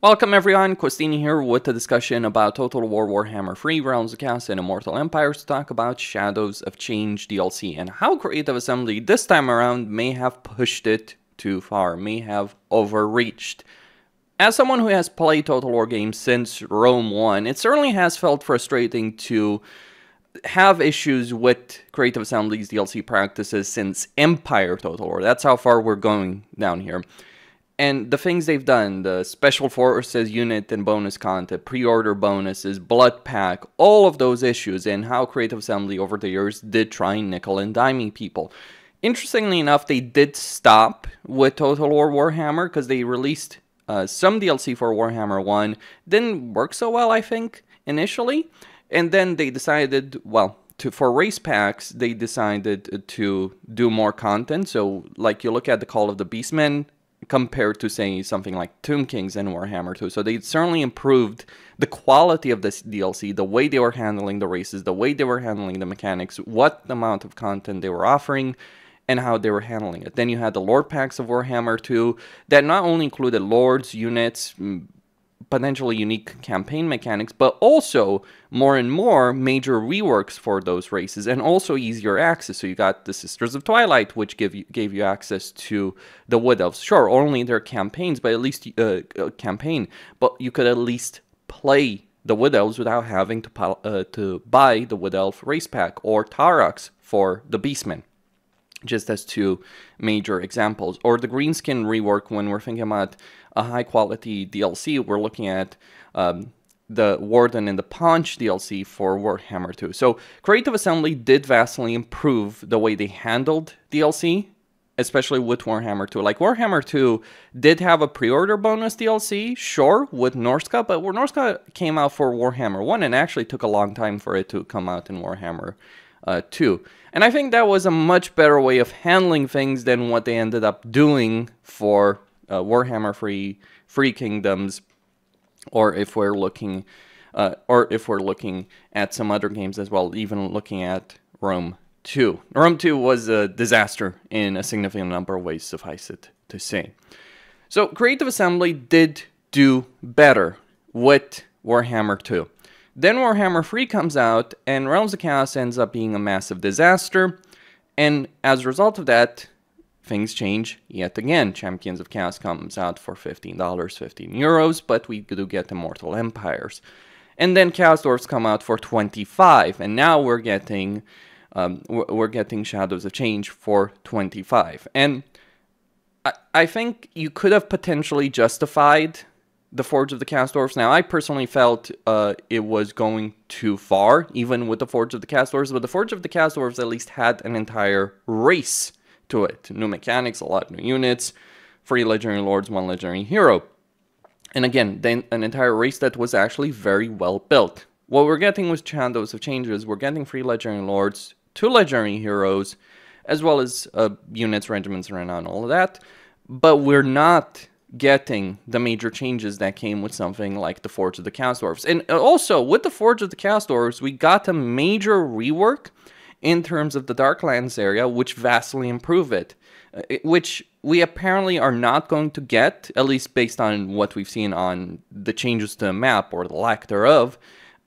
Welcome everyone, Costini here with a discussion about Total War Warhammer 3, Realms of Chaos, and Immortal Empires to talk about Shadows of Change DLC and how Creative Assembly this time around may have pushed it too far, may have overreached. As someone who has played Total War games since Rome 1, it certainly has felt frustrating to have issues with Creative Assembly's DLC practices since Empire Total War. That's how far we're going down here. And the things they've done, the Special Forces unit and bonus content, pre-order bonuses, Blood Pack, all of those issues, and how Creative Assembly over the years did try and nickel and diming people. Interestingly enough, they did stop with Total War Warhammer because they released some DLC for Warhammer 1. Didn't work so well, I think, initially. And then they decided, well, for race packs, they decided to do more content. So, like, you look at the Call of the Beastmen, compared to, say, something like Tomb Kings and Warhammer 2. So they certainly improved the quality of this DLC, the way they were handling the races, the way they were handling the mechanics, what amount of content they were offering, and how they were handling it. Then you had the Lord packs of Warhammer 2 that not only included Lords, units, potentially unique campaign mechanics, but also more and more major reworks for those races, and also easier access. So you got the Sisters of Twilight, which gave you access to the Wood Elves. Sure, only their campaigns, but at least but you could at least play the Wood Elves without having to buy the Wood Elf race pack or Tarox for the Beastmen. Just as two major examples. Or the Greenskin rework, when we're thinking about a high-quality DLC, we're looking at the Warden and the Paunch DLC for Warhammer 2. So Creative Assembly did vastly improve the way they handled DLC, especially with Warhammer 2. Like, Warhammer 2 did have a pre-order bonus DLC, sure, with Norska, but Norska came out for Warhammer 1 and actually took a long time for it to come out in Warhammer 2. And I think that was a much better way of handling things than what they ended up doing for Warhammer Free Kingdoms, or if we're looking at some other games as well, even looking at Rome 2. Rome 2 was a disaster in a significant number of ways, suffice it to say. So Creative Assembly did do better with Warhammer 2. Then Warhammer 3 comes out, and Realms of Chaos ends up being a massive disaster, and as a result of that, things change yet again. Champions of Chaos comes out for $15, 15 euros, but we do get Immortal Empires. And then Chaos Dwarfs come out for 25, and now we're getting Shadows of Change for 25. And I think you could have potentially justified the Forge of the Chaos Dwarfs. Now, I personally felt it was going too far, even with the Forge of the Chaos Dwarfs, but the Forge of the Chaos Dwarfs at least had an entire race to it. New mechanics, a lot of new units, 3 Legendary Lords, 1 Legendary Hero. And again, then an entire race that was actually very well built. What we're getting with Shadows of Changes, we're getting 3 Legendary Lords, 2 Legendary Heroes, as well as units, regiments, and renown, all of that. But we're not getting the major changes that came with something like the Forge of the Chaos Dwarfs. And also, with the Forge of the Chaos Dwarfs, we got a major rework in terms of the Darklands area, which vastly improved it, which we apparently are not going to get, at least based on what we've seen on the changes to the map, or the lack thereof,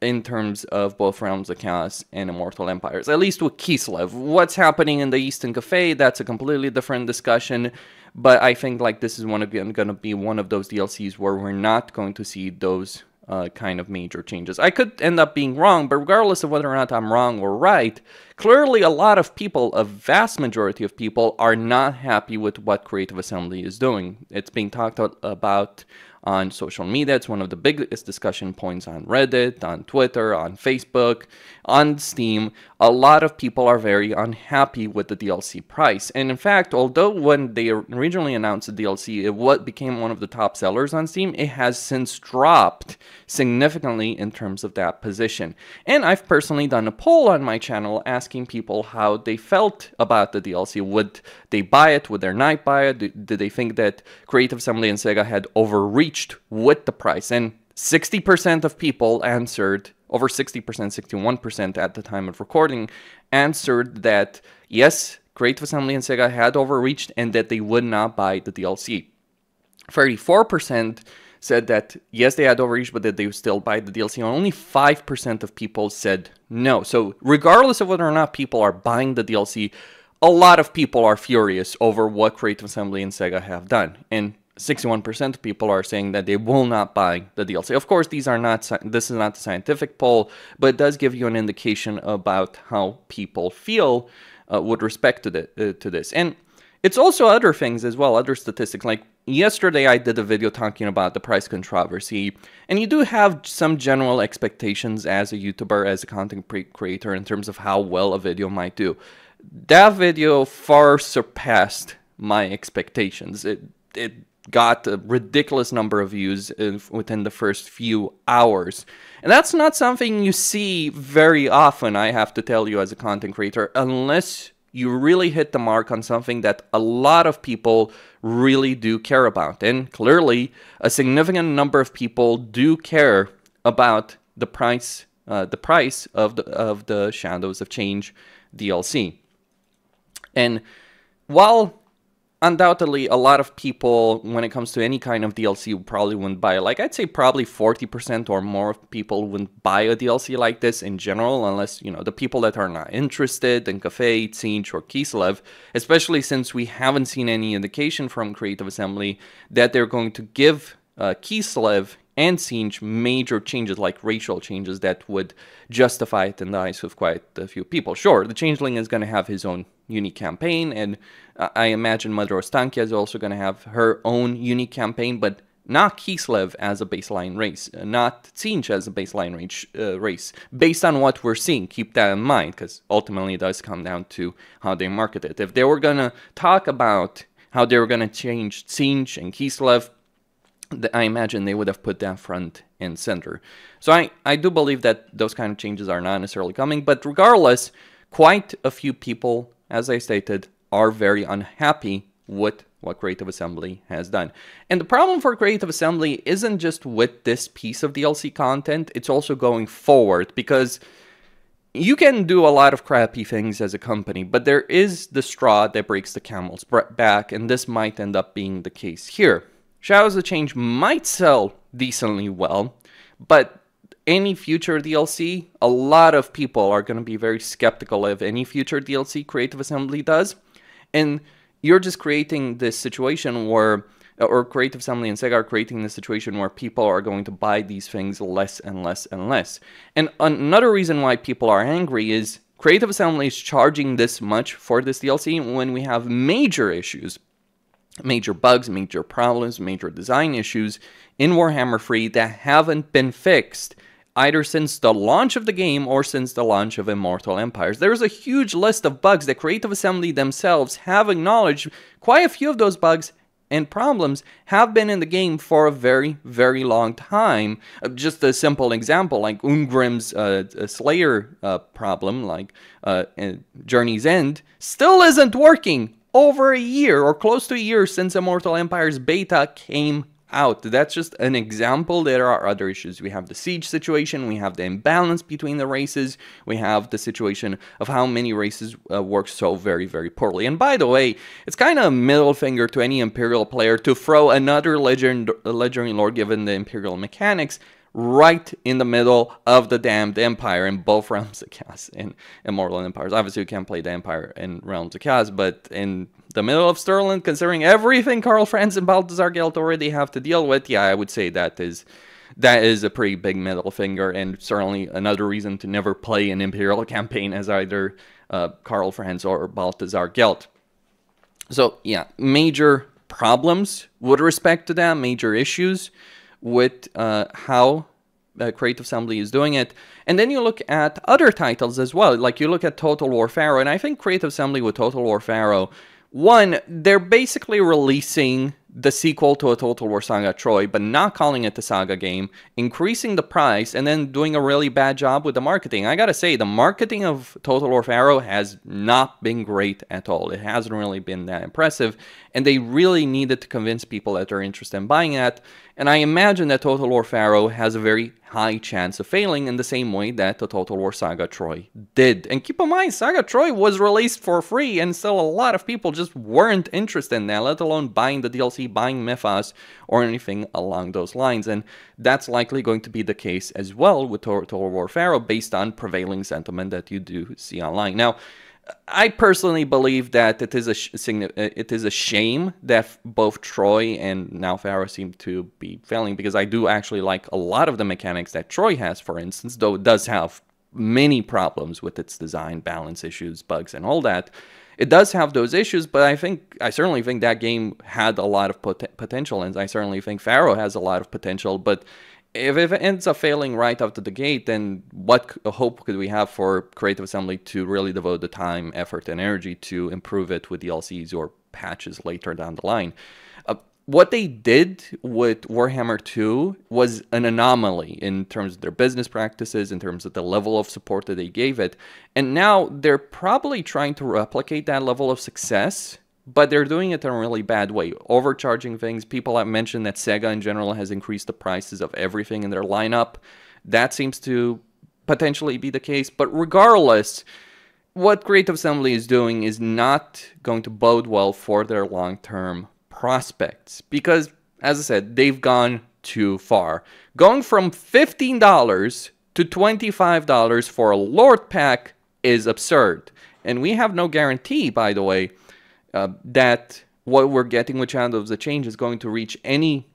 in terms of both Realms of Chaos and Immortal Empires, at least with Kislev. What's happening in the Eastern Cafe, that's a completely different discussion, but I think like this is going to be one of those DLCs where we're not going to see those kind of major changes. I could end up being wrong, but regardless of whether or not I'm wrong or right, clearly a lot of people, a vast majority of people, are not happy with what Creative Assembly is doing. It's being talked about on social media. It's one of the biggest discussion points on Reddit, on Twitter, on Facebook, on Steam. A lot of people are very unhappy with the DLC price. And in fact, although when they originally announced the DLC, it became one of the top sellers on Steam, it has since dropped significantly in terms of that position. And I've personally done a poll on my channel asking people how they felt about the DLC. Would they buy it? Would they not buy it? Did they think that Creative Assembly and Sega had overreached with the price? And 60% of people answered, over 60%, 61% at the time of recording, answered that yes, Creative Assembly and Sega had overreached and that they would not buy the DLC. 34% said that, yes, they had overreach, but that they would still buy the DLC. And only 5% of people said no. So regardless of whether or not people are buying the DLC, a lot of people are furious over what Creative Assembly and Sega have done. And 61% of people are saying that they will not buy the DLC. Of course, this is not a scientific poll, but it does give you an indication about how people feel with respect to this. And it's also other things as well, other statistics. Like yesterday, I did a video talking about the price controversy, and you do have some general expectations as a YouTuber, as a content creator, in terms of how well a video might do. That video far surpassed my expectations. It got a ridiculous number of views within the first few hours. And that's not something you see very often, I have to tell you, as a content creator, unless you really hit the mark on something that a lot of people really do care about. And clearly, a significant number of people do care about the price of the Shadows of Change DLC. And while undoubtedly a lot of people, when it comes to any kind of DLC, probably wouldn't buy it. Like, I'd say probably 40% or more of people wouldn't buy a DLC like this in general, unless, you know, the people that are not interested in Cafe, Siege, or Kislev, especially since we haven't seen any indication from Creative Assembly that they're going to give Kislev and Siege major changes, like racial changes, that would justify it in the eyes of quite a few people. Sure, the Changeling is going to have his own unique campaign, and I imagine Mother Ostankia is also going to have her own unique campaign, but not Kislev as a baseline race, not Siege as a baseline race, based on what we're seeing. Keep that in mind, because ultimately it does come down to how they market it. If they were going to talk about how they were going to change Siege and Kislev, I imagine they would have put that front and center. So I do believe that those kind of changes are not necessarily coming, but regardless, quite a few people, as I stated, are very unhappy with what Creative Assembly has done. And the problem for Creative Assembly isn't just with this piece of DLC content, it's also going forward, because you can do a lot of crappy things as a company, but there is the straw that breaks the camel's back, and this might end up being the case here. Shadows of Change might sell decently well, but any future DLC, a lot of people are going to be very skeptical of any future DLC Creative Assembly does. And you're just creating this situation where, or Creative Assembly and Sega are creating this situation where people are going to buy these things less and less and less. And another reason why people are angry is Creative Assembly is charging this much for this DLC when we have major issues, major bugs, major problems, major design issues in Warhammer 3 that haven't been fixed either since the launch of the game or since the launch of Immortal Empires. There's a huge list of bugs that Creative Assembly themselves have acknowledged. Quite a few of those bugs and problems have been in the game for a very, very long time. Just a simple example, like Ungrim's Slayer problem, like Journey's End, still isn't working over a year or close to a year since Immortal Empires beta came out. That's just an example. There are other issues. We have the siege situation, we have the imbalance between the races, we have the situation of how many races work so very, very poorly. And by the way, it's kind of a middle finger to any Imperial player to throw another Legendary Lord, given the Imperial mechanics, right in the middle of the damned Empire in both Realms of Chaos and Immortal Empires. Obviously, you can't play the Empire in Realms of Chaos, but in the middle of Stirland, considering everything Karl Franz and Balthazar Gelt already have to deal with, yeah, I would say that is a pretty big middle finger, and certainly another reason to never play an Imperial campaign as either Karl Franz or Balthazar Gelt. So, yeah, major problems with respect to that, major issues with how Creative Assembly is doing it. And then you look at other titles as well, like you look at Total War Pharaoh, and I think Creative Assembly with Total War Pharaoh, one, they're basically releasing the sequel to a Total War Saga Troy, but not calling it the Saga game, increasing the price, and then doing a really bad job with the marketing. I gotta say, the marketing of Total War Pharaoh has not been great at all. It hasn't really been that impressive, and they really needed to convince people that they're interested in buying it. And I imagine that Total War Pharaoh has a very high chance of failing in the same way that the Total War Saga Troy did. And keep in mind, Saga Troy was released for free, and still a lot of people just weren't interested in that, let alone buying the DLC DLC, buying mythos, or anything along those lines. And that's likely going to be the case as well with Total War Pharaoh, based on prevailing sentiment that you do see online. Now, I personally believe that it is a shame that both Troy and now Pharaoh seem to be failing, because I do actually like a lot of the mechanics that Troy has, for instance, though it does have many problems with its design, balance issues, bugs, and all that. It does have those issues, but I certainly think that game had a lot of potential, and I certainly think Pharaoh has a lot of potential, but if it ends up failing right out of the gate, then what hope could we have for Creative Assembly to really devote the time, effort, and energy to improve it with DLCs or patches later down the line? What they did with Warhammer 2 was an anomaly in terms of their business practices, in terms of the level of support that they gave it. And now they're probably trying to replicate that level of success, but they're doing it in a really bad way, overcharging things. People have mentioned that Sega in general has increased the prices of everything in their lineup. That seems to potentially be the case. But regardless, what Creative Assembly is doing is not going to bode well for their long-term prospects, because, as I said, they've gone too far. Going from $15 to $25 for a Lord pack is absurd. And we have no guarantee, by the way, that what we're getting with Shadows of the Change is going to reach any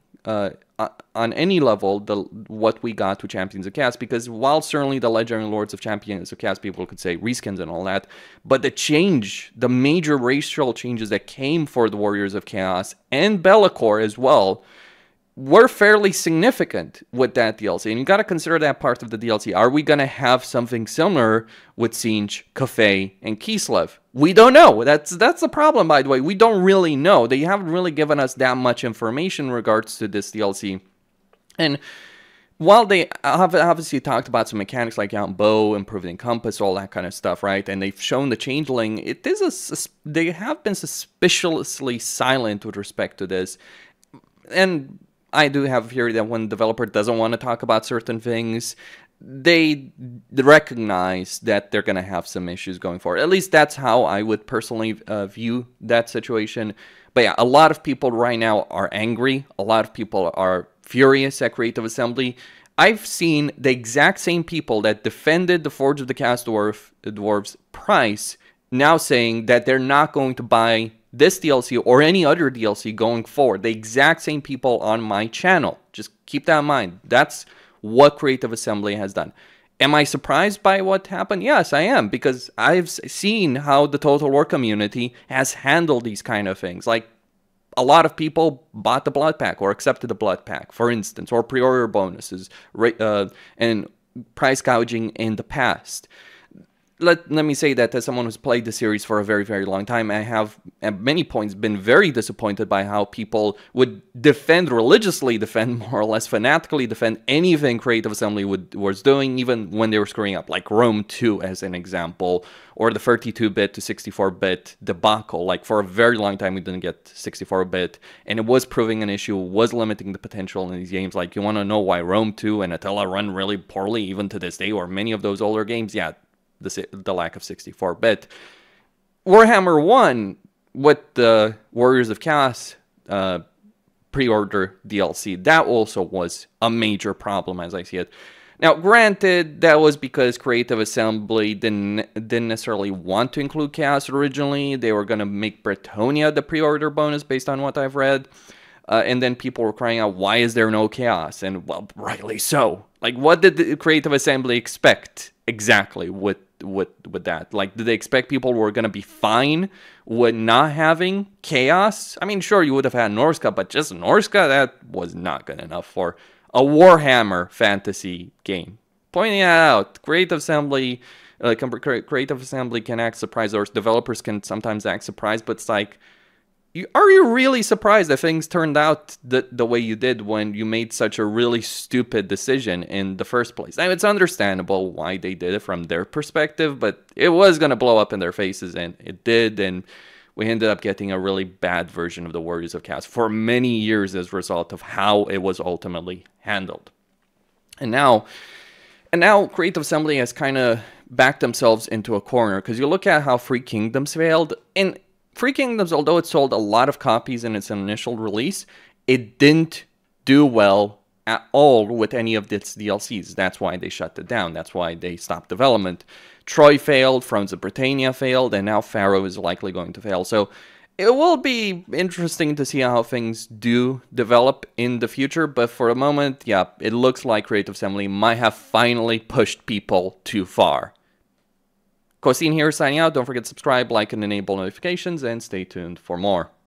on any level what we got with Champions of Chaos, because while certainly the Legendary Lords of Champions of Chaos, people could say reskins and all that, but the major racial changes that came for the Warriors of Chaos and Be'lakor as well were fairly significant with that DLC, and you got to consider that part of the DLC. Are we going to have something similar with Tzeentch, Cathay, and Kislev? We don't know. That's the problem, by the way. We don't really know. They haven't really given us that much information in regards to this DLC. And while they have obviously talked about some mechanics like Out Bow, improving Compass, all that kind of stuff, right? And they've shown the Changeling, they have been suspiciously silent with respect to this. And I do have a theory that when the developer doesn't want to talk about certain things, they recognize that they're going to have some issues going forward. At least that's how I would personally view that situation. But yeah, a lot of people right now are angry. A lot of people are furious at Creative Assembly. I've seen the exact same people that defended the Forge of the Chaos Dwarves price now saying that they're not going to buy this DLC or any other DLC going forward. The exact same people on my channel. Just keep that in mind. That's what Creative Assembly has done. Am I surprised by what happened? Yes, I am, because I've seen how the Total War community has handled these kind of things. Like, a lot of people bought the Blood Pack or accepted the Blood Pack, for instance, or pre-order bonuses and price gouging in the past. Let me say that as someone who's played the series for a very, very long time, I have at many points been very disappointed by how people would religiously defend, more or less fanatically defend anything Creative Assembly was doing, even when they were screwing up, like Rome 2 as an example, or the 32-bit to 64-bit debacle. Like, for a very long time we didn't get 64-bit, and it was proving an issue, was limiting the potential in these games. Like, you want to know why Rome 2 and Attila run really poorly even to this day, or many of those older games? Yeah, the lack of 64-bit. Warhammer 1 with the Warriors of Chaos pre-order DLC, that also was a major problem as I see it. Now, granted, that was because Creative Assembly didn't necessarily want to include Chaos originally. They were going to make Bretonia the pre-order bonus based on what I've read. And then people were crying out, why is there no Chaos? And, well, rightly so. Like, what did the Creative Assembly expect exactly with that? Like, did they expect people were going to be fine with not having Chaos? I mean, sure, you would have had Norska, but just Norska, that was not good enough for a Warhammer fantasy game. Pointing that out, Creative Assembly can act surprised, or developers can sometimes act surprised, but it's like, are you really surprised that things turned out the way you did when you made such a really stupid decision in the first place? I mean, it's understandable why they did it from their perspective, but it was going to blow up in their faces, and it did, and we ended up getting a really bad version of the Warriors of Chaos for many years as a result of how it was ultimately handled. And now Creative Assembly has kind of backed themselves into a corner, because you look at how Free Kingdoms failed, and Three Kingdoms, although it sold a lot of copies in its initial release, it didn't do well at all with any of its DLCs. That's why they shut it down. That's why they stopped development. Troy failed, Thrones of Britannia failed, and now Pharaoh is likely going to fail. So it will be interesting to see how things do develop in the future, but for the moment, yeah, it looks like Creative Assembly might have finally pushed people too far. Cosine here signing out. Don't forget to subscribe, like, and enable notifications, and stay tuned for more.